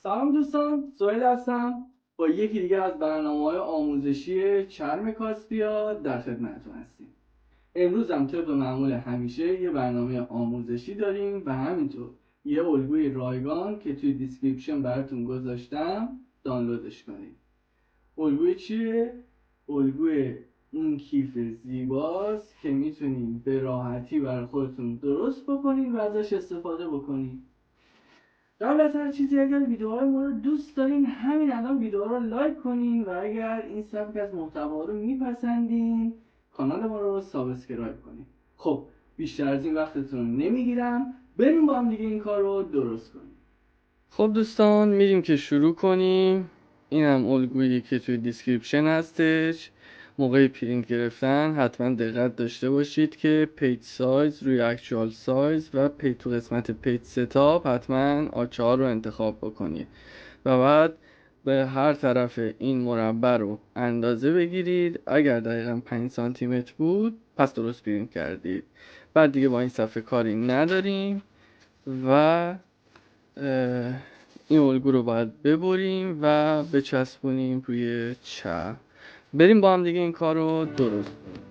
سلام دوستان، سهیل هستم با یکی دیگه از برنامه‌های آموزشی چرم کاسبیا در خدمتتون هستیم. امروز هم طبق معمول همیشه یه برنامه آموزشی داریم و همینطور یه الگوی رایگان که توی دیسکریپشن براتون گذاشتم دانلودش کنید. الگوی چیه؟ الگوی این کیف زیباست که میتونید به راحتی برای خودتون درست بکنید و ازش استفاده بکنید. قبل از هر چیزی اگر ویدیوهای ما رو دوست دارین همین الان ویدیوها رو لایک کنین و اگر این سبک از محتوا رو میپسندین کانال ما رو سابسکرایب کنین. خب بیشتر از این وقتتون نمیگیرم، بریم با هم دیگه این کار رو درست کنیم. خب دوستان میریم که شروع کنیم. این هم الگویی که توی دیسکریپشن هستش. موقع پرینت گرفتن حتما دقت داشته باشید که پیج سایز روی اکچوال سایز و تو قسمت پیج ستاپ حتما A4 رو انتخاب بکنید و بعد به هر طرف این مربع رو اندازه بگیرید. اگر دقیقا 5 سانتی متر بود پس درست پرینت کردید. بعد دیگه با این صفحه کاری نداریم و این الگو رو باید ببریم و بچسبونیم روی چرم. بریم با هم دیگه این کار رو درست کنیم.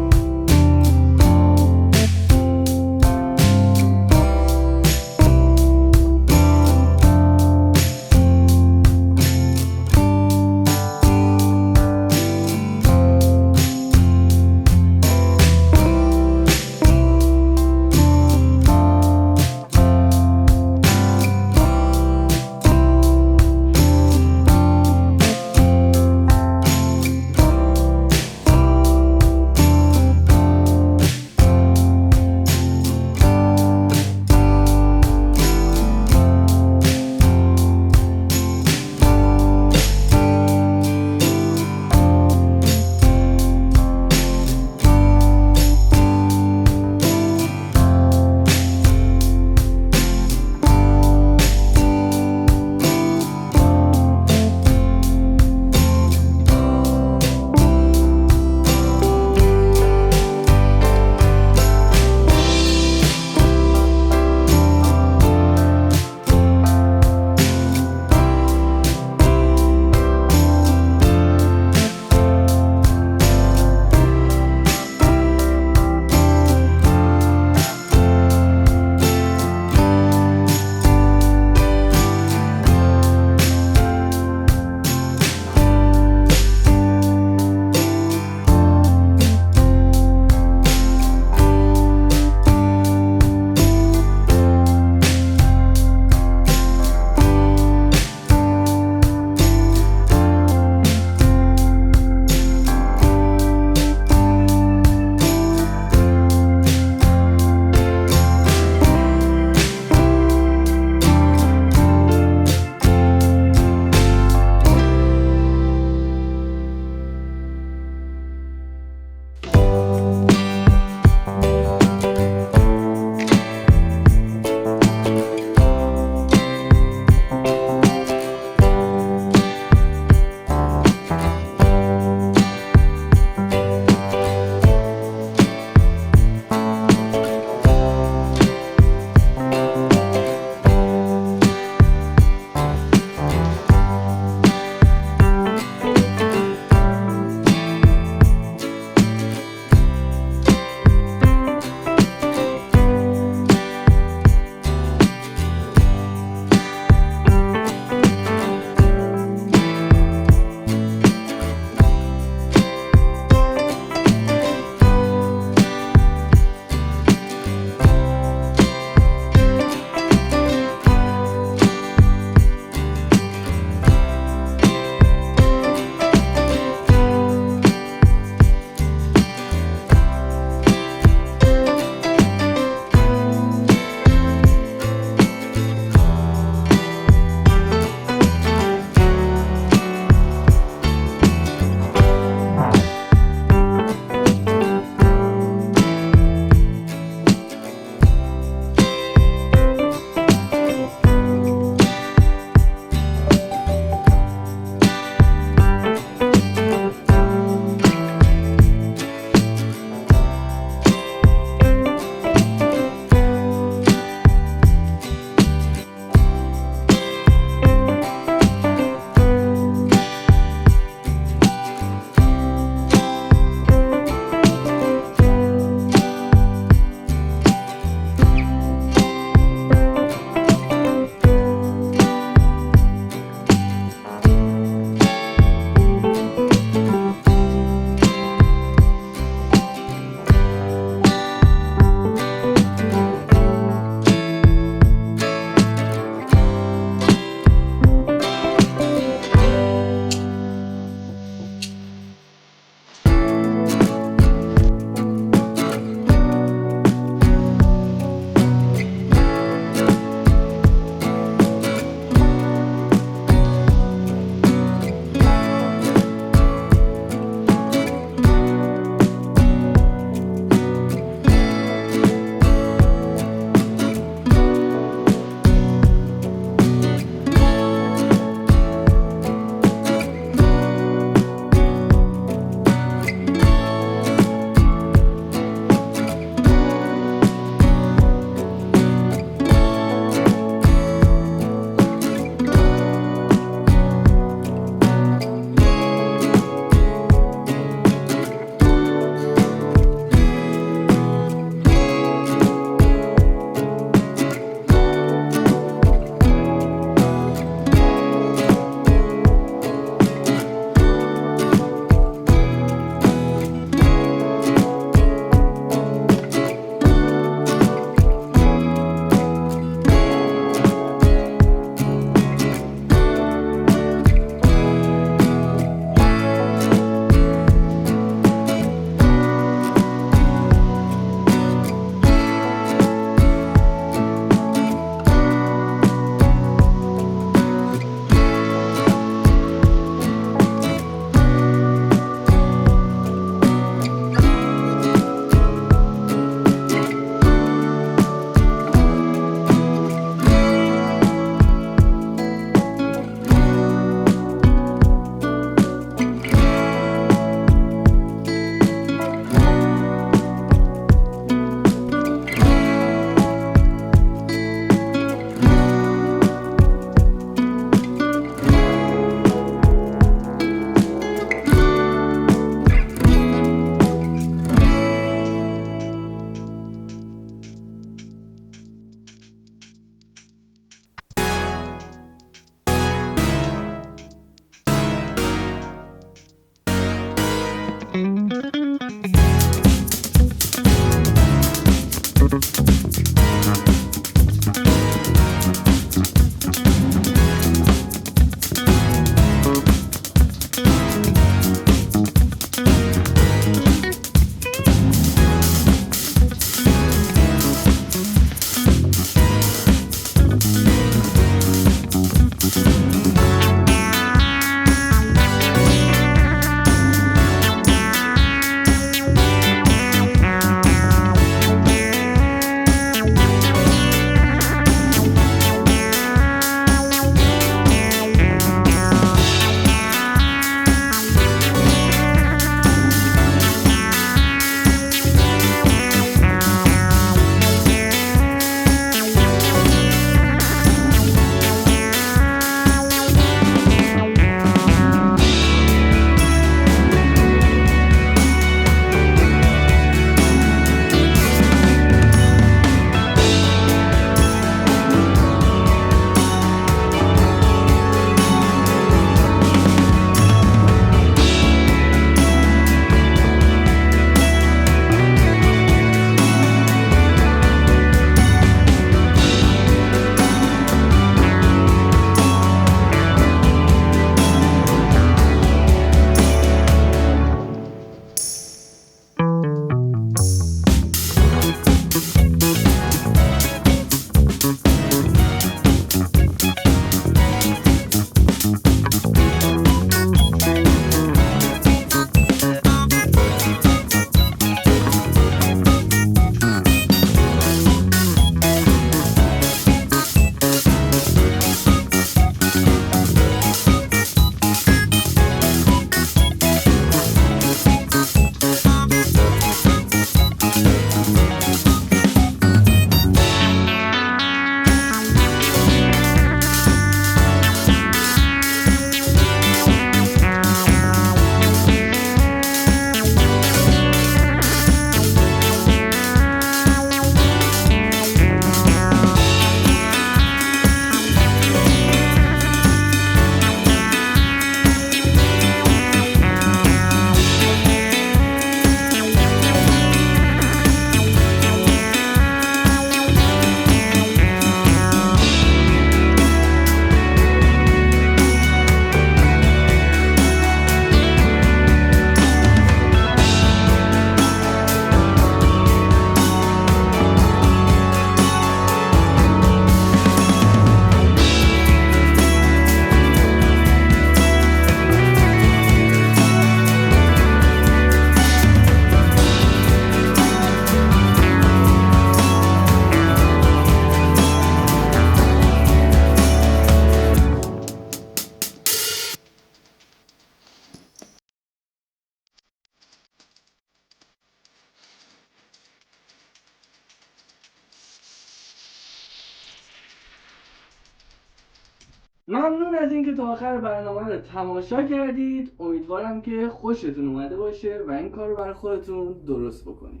ممنون از اینکه تا آخر برنامه رو تماشا کردید. امیدوارم که خوشتون اومده باشه و این کار رو برای خودتون درست بکنید.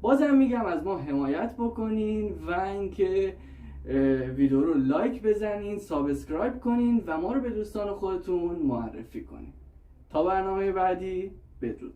بازم میگم از ما حمایت بکنین و اینکه ویدیو رو لایک بزنین، سابسکرایب کنین و ما رو به دوستان خودتون معرفی کنین. تا برنامه بعدی، بدرود.